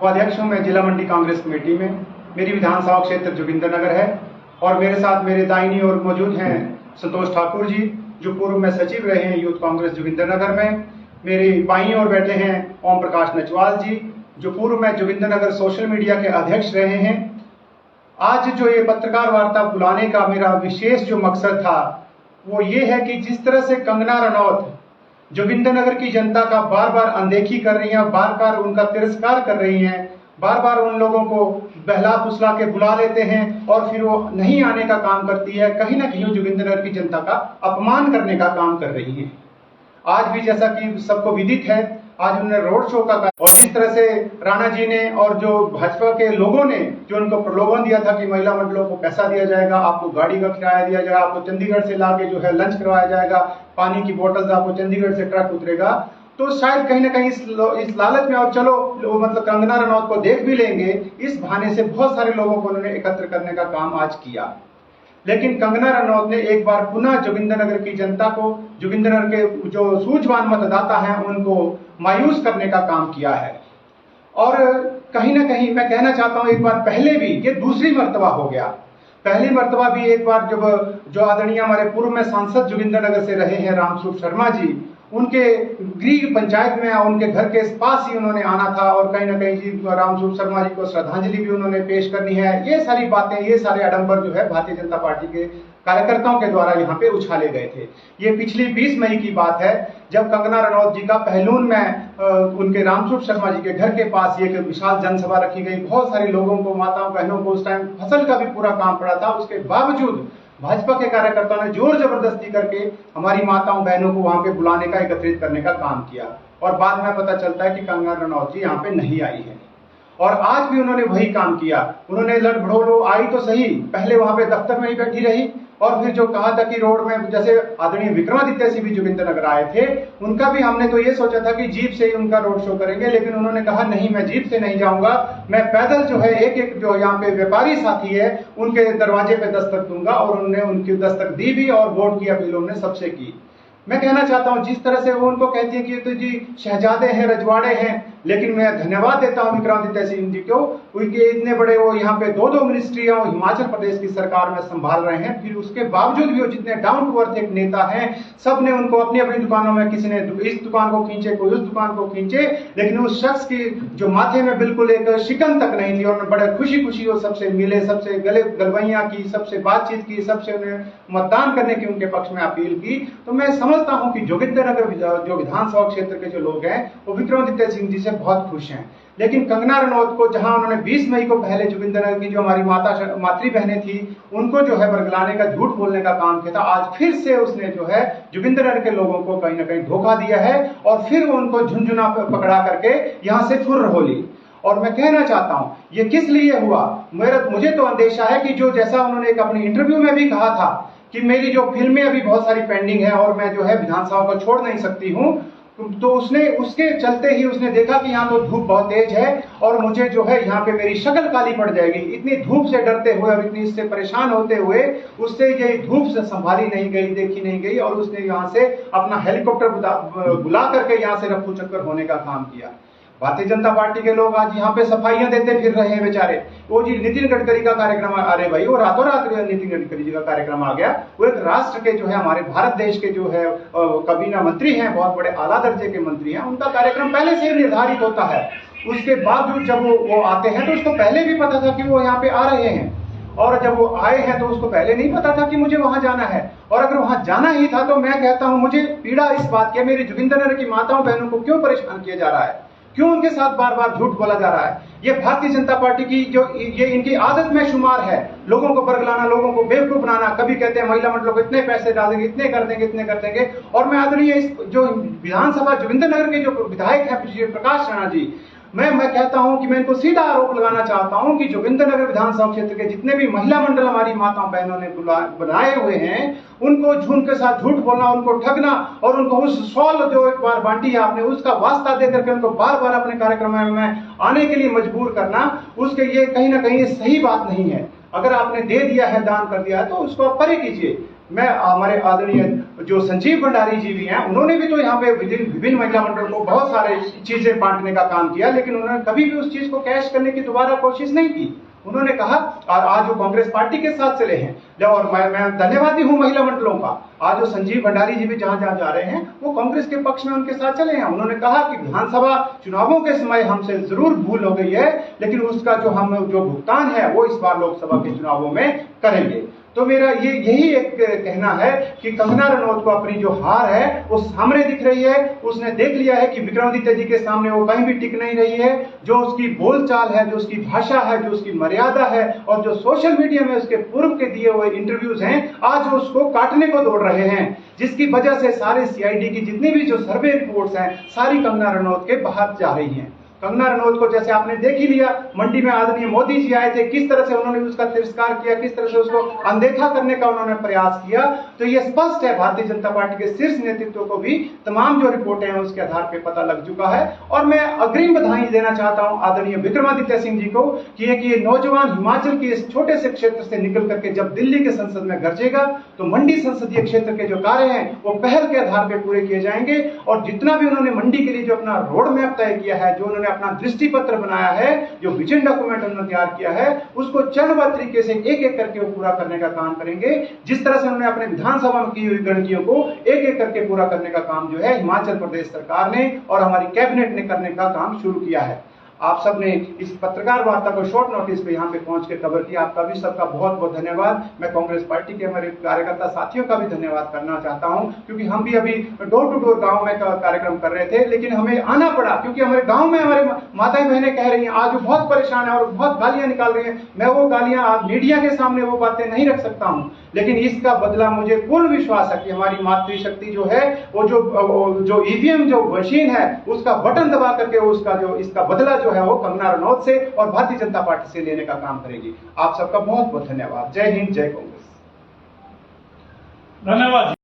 उपाध्यक्ष हूँ मैं जिला मंडी कांग्रेस कमेटी में। मेरी विधानसभा क्षेत्र जोगिंद्रनगर है और मेरे साथ मेरे दाहिनी ओर मौजूद हैं संतोष ठाकुर जी, जो पूर्व में सचिव रहे हैं यूथ कांग्रेस जोगिंद्रनगर में। मेरी बाईं ओर बैठे हैं ओम प्रकाश नचवाल जी, जो पूर्व में जोगिंद्रनगर सोशल मीडिया के अध्यक्ष रहे हैं। आज जो ये पत्रकार वार्ता बुलाने का मेरा विशेष जो मकसद था वो ये है कि जिस तरह से कंगना रनौत जोगिंद्रनगर की जनता का बार बार अनदेखी कर रही हैं, बार बार उनका तिरस्कार कर रही हैं, बार बार उन लोगों को बहला फुसला के बुला लेते हैं और फिर वो नहीं आने का काम करती है, कहीं ना कहीं जोगिंद्रनगर की जनता का अपमान करने का काम कर रही है। आज भी जैसा कि सबको विदित है, आज उन्होंने रोड शो का और जिस तरह से राणा जी ने और जो भाजपा के लोगों ने जो उनको प्रलोभन दिया था कि महिला मंडलों को पैसा दिया जाएगा, आपको गाड़ी का किराया दिया जाएगा, आपको चंडीगढ़ से लाके जो है लंच करवाया जाएगा, पानी की बोतल आपको चंडीगढ़ से ट्रक उतरेगा, तो शायद कहीं ना कहीं इस लालच में और चलो मतलब कंगना रनौत को देख भी लेंगे, इस बहाने से बहुत सारे लोगों को उन्होंने एकत्र करने का काम आज किया। लेकिन कंगना रनौत ने एक बार पुनः जोगिंद्रनगर की जनता को, जोगिंद्रनगर के जो सूझवान मतदाता हैं उनको मायूस करने का काम किया है। और कहीं ना कहीं मैं कहना चाहता हूं, एक बार पहले भी, ये दूसरी मर्तबा हो गया, पहली मर्तबा भी एक बार जब जो आदरणीय हमारे पूर्व में सांसद जोगिंद्रनगर से रहे हैं रामस्वरूप शर्मा जी, उनके गृह पंचायत में उनके घर के पास ही उन्होंने आना था और कहीं ना कहीं जी रामस्वरूप शर्मा जी को श्रद्धांजलि भी उन्होंने पेश करनी है। ये सारी बातें, ये सारे आडंबर जो है भारतीय जनता पार्टी के कार्यकर्ताओं के द्वारा यहाँ पे उछाले गए थे। ये पिछली 20 मई की बात है, जब कंगना रनौत जी का पहलून में उनके रामस्वरूप शर्मा जी के घर के पास एक विशाल जनसभा रखी गई। बहुत सारे लोगों को, माताओं बहनों को उस टाइम फसल का भी पूरा काम पड़ा था, उसके बावजूद भाजपा के कार्यकर्ताओं ने जोर जबरदस्ती करके हमारी माताओं बहनों को वहां पे बुलाने का, एकत्रित करने का काम किया और बाद में पता चलता है कि कंगना रनौत जी यहाँ पे नहीं आई है। और आज भी उन्होंने वही काम किया। उन्होंने लड़भड़ोलो आई तो सही, पहले वहां पे दफ्तर में ही बैठी रही और फिर जो कहा था कि रोड में, जैसे आदरणीय विक्रमादित्य सिंह भी जोगिंद्रनगर आए थे, उनका भी हमने तो ये सोचा था कि जीप से ही उनका रोड शो करेंगे, लेकिन उन्होंने कहा नहीं, मैं जीप से नहीं जाऊंगा, मैं पैदल जो है एक एक जो यहाँ पे व्यापारी साथी है उनके दरवाजे पे दस्तक दूंगा। और उन्होंने उनकी दस्तक दी भी और वोट की अपील उन्होंने सबसे की। मैं कहना चाहता हूं, जिस तरह से वो उनको कहती है कि तो जी शहजादे हैं, रजवाड़े हैं, लेकिन मैं धन्यवाद देता हूं विक्रमादित्य सिंह जी को, उनके इतने बड़े वो यहाँ पे दो मिनिस्ट्रियां हिमाचल प्रदेश की सरकार में संभाल रहे हैं, फिर उसके बावजूद भी वो जितने डाउन टू अर्थ एक नेता हैं, सब ने उनको अपनी अपनी दुकानों में, किसी ने इस दुकान को खींचे, कोई उस दुकान को खींचे, लेकिन उस शख्स की जो माथे में बिल्कुल एक शिकन तक नहीं थी और बड़े खुशी खुशी वो सबसे मिले, सबसे गले गलवैया की, सबसे बातचीत की, सबसे उन्हें मतदान करने की उनके पक्ष में अपील की। तो मैं समझता हूं कि जोगिंद्रनगर जो विधानसभा क्षेत्र के जो लोग हैं वो विक्रमादित्य सिंह जी से बहुत खुश हैं। लेकिन कंगना रनौत को, जहां उन्होंने 20 मई को पहले जोगिंद्रनगर की जो हमारी मातृ बहनें थी उनको जो है बरगलाने का, झूठ बोलने का काम किया था, आज फिर से उसने जो है जोगिंद्रनगर के लोगों को कहीं ना कहीं धोखा दिया है और फिर उनको झुंझुना पकड़ा करके यहां से फुर्र हो ली। और मैं कहना चाहता हूं, ये किस लिए हुआ, मुझे तो अंदेशा है कि जो जैसा उन्होंने एक अपनी इंटरव्यू में भी कहा था कि मेरी जो फिल्में अभी बहुत सारी पेंडिंग है और मैं जो है विधानसभा को छोड़ नहीं सकती हूं, तो उसने उसके चलते ही उसने देखा कि यहाँ तो धूप बहुत तेज है और मुझे जो है यहाँ पे मेरी शक्ल काली पड़ जाएगी। इतनी धूप से डरते हुए और इतनी इससे परेशान होते हुए उससे ये धूप से संभाली नहीं गई, देखी नहीं गई और उसने यहाँ से अपना हेलीकॉप्टर बुला करके यहाँ से रफू चक्कर होने का काम किया। भारतीय जनता पार्टी के लोग आज यहाँ पे सफाइयां देते फिर रहे हैं बेचारे। वो जी नितिन गडकरी का कार्यक्रम, अरे भाई वो रातों रात नितिन गडकरी जी का कार्यक्रम आ गया। वो एक राष्ट्र के जो है, हमारे भारत देश के जो है काबीना मंत्री हैं, बहुत बड़े आला दर्जे के मंत्री हैं, उनका कार्यक्रम पहले से निर्धारित होता है। उसके बावजूद जब वो आते हैं तो उसको पहले भी पता था कि वो यहाँ पे आ रहे हैं और जब वो आए हैं तो उसको पहले नहीं पता था कि मुझे वहां जाना है। और अगर वहां जाना ही था तो मैं कहता हूं, मुझे पीड़ा इस बात की, मेरी जोगिंद्रनगर की माताओं बहनों को क्यों परेशान किया जा रहा है, क्यों उनके साथ बार बार झूठ बोला जा रहा है। ये भारतीय जनता पार्टी की जो ये इनकी आदत में शुमार है, लोगों को बरगलाना, लोगों को बेवकूफ बनाना। कभी कहते हैं महिला मंडलों को इतने पैसे डालेंगे, इतने कर देंगे, इतने कर देंगे। और मैं आदरणीय इस जो विधानसभा जोगिंद्रनगर के जो विधायक हैं प्रकाश राणा जी, मैं कहता हूं कि मैं इनको सीधा आरोप लगाना चाहता हूं कि जोगिंद्रनगर विधानसभा क्षेत्र के जितने भी महिला मंडल हमारी माताओं बहनों ने बनाए हुए हैं, उनको झूठ के साथ झूठ बोलना, उनको ठगना और उनको उस सॉल जो एक बार बांटी है आपने, उसका वास्ता दे करके उनको बार बार अपने कार्यक्रम में आने के लिए मजबूर करना, उसके ये कहीं ना कहीं सही बात नहीं है। अगर आपने दे दिया है, दान कर दिया है, तो उसको आप परे कीजिए। मैं हमारे आदरणीय जो संजीव भंडारी जी भी हैं, उन्होंने भी तो यहाँ पे विभिन्न महिला मंडल को बहुत सारे चीजें बांटने का काम किया, लेकिन उन्होंने कभी भी उस चीज को कैश करने की दोबारा कोशिश नहीं की। उन्होंने कहा, और आज वो कांग्रेस पार्टी के साथ चले हैं, और मैं धन्यवादी हूं महिला मंडलों का। आज जो संजीव भंडारी जी भी जहां जहां जा रहे हैं वो कांग्रेस के पक्ष में उनके साथ चले हैं। उन्होंने कहा कि विधानसभा चुनावों के समय हमसे जरूर भूल हो गई है, लेकिन उसका जो भुगतान है वो इस बार लोकसभा के चुनावों में करेंगे। तो मेरा यही एक कहना है कि कंगना रनौत को अपनी जो हार है वो सामने दिख रही है। उसने देख लिया है कि विक्रमादित्य जी के सामने वो कहीं भी टिक नहीं रही है। जो उसकी बोलचाल है, जो उसकी भाषा है, जो उसकी मर्यादा है, और जो सोशल मीडिया में उसके पूर्व के दिए हुए इंटरव्यूज हैं, आज उसको काटने को दौड़ रहे हैं, जिसकी वजह से सारे सीआईडी की जितनी भी जो सर्वे रिपोर्ट्स हैं सारी कंगना रनौत के बाहर जा रही हैं। कंगना रनौत को जैसे आपने देख ही लिया, मंडी में आदरणीय मोदी जी आए थे, किस तरह से उन्होंने उसका तिरस्कार किया, किस तरह से उसको अनदेखा करने का उन्होंने प्रयास किया। तो ये स्पष्ट है, भारतीय जनता पार्टी के शीर्ष नेतृत्व को भी तमाम जो रिपोर्टें हैं उसके आधार पर पता लग चुका है। और मैं अग्रिम बधाई देना चाहता हूं आदरणीय विक्रमादित्य सिंह जी को कि ये नौजवान हिमाचल के इस छोटे से क्षेत्र से निकल करके जब दिल्ली के संसद में गरजेगा तो मंडी संसदीय क्षेत्र के जो कार्य हैं वो पहल के आधार पर पूरे किए जाएंगे। और जितना भी उन्होंने मंडी के लिए जो अपना रोड मैप तय किया है, जो उन्होंने अपना दृष्टि पत्र बनाया है, जो विजन डॉक्यूमेंट उन्होंने तैयार किया है, उसको चरणबद्ध तरीके से एक एक करके वो पूरा करने का काम करेंगे। जिस तरह से उन्होंने अपने विधानसभा में की हुई गणतियों को एक एक करके पूरा करने का काम जो है हिमाचल प्रदेश सरकार ने और हमारी कैबिनेट ने करने का काम शुरू किया है। आप सब ने इस पत्रकार वार्ता को शॉर्ट नोटिस पे यहाँ पे पहुंच के कवर किया, आपका भी सबका बहुत बहुत धन्यवाद। मैं कांग्रेस पार्टी के हमारे कार्यकर्ता साथियों का भी धन्यवाद करना चाहता हूं, क्योंकि हम भी अभी डोर टू डोर गांव में कार्यक्रम कर रहे थे, लेकिन हमें आना पड़ा क्योंकि हमारे गांव में हमारे माताएं बहनें कह रही हैं आज वो बहुत परेशान है और बहुत गालियां निकाल रही हैं। मैं वो गालियां आप मीडिया के सामने वो बातें नहीं रख सकता हूं, लेकिन इसका बदला मुझे पूर्ण विश्वास है कि हमारी मातृशक्ति जो है वो जो ईवीएम जो मशीन है उसका बटन दबा करके उसका जो इसका बदला जो है वो कंगना रनौत से और भारतीय जनता पार्टी से लेने का काम करेगी। आप सबका बहुत बहुत धन्यवाद। जय हिंद, जय कांग्रेस। धन्यवाद।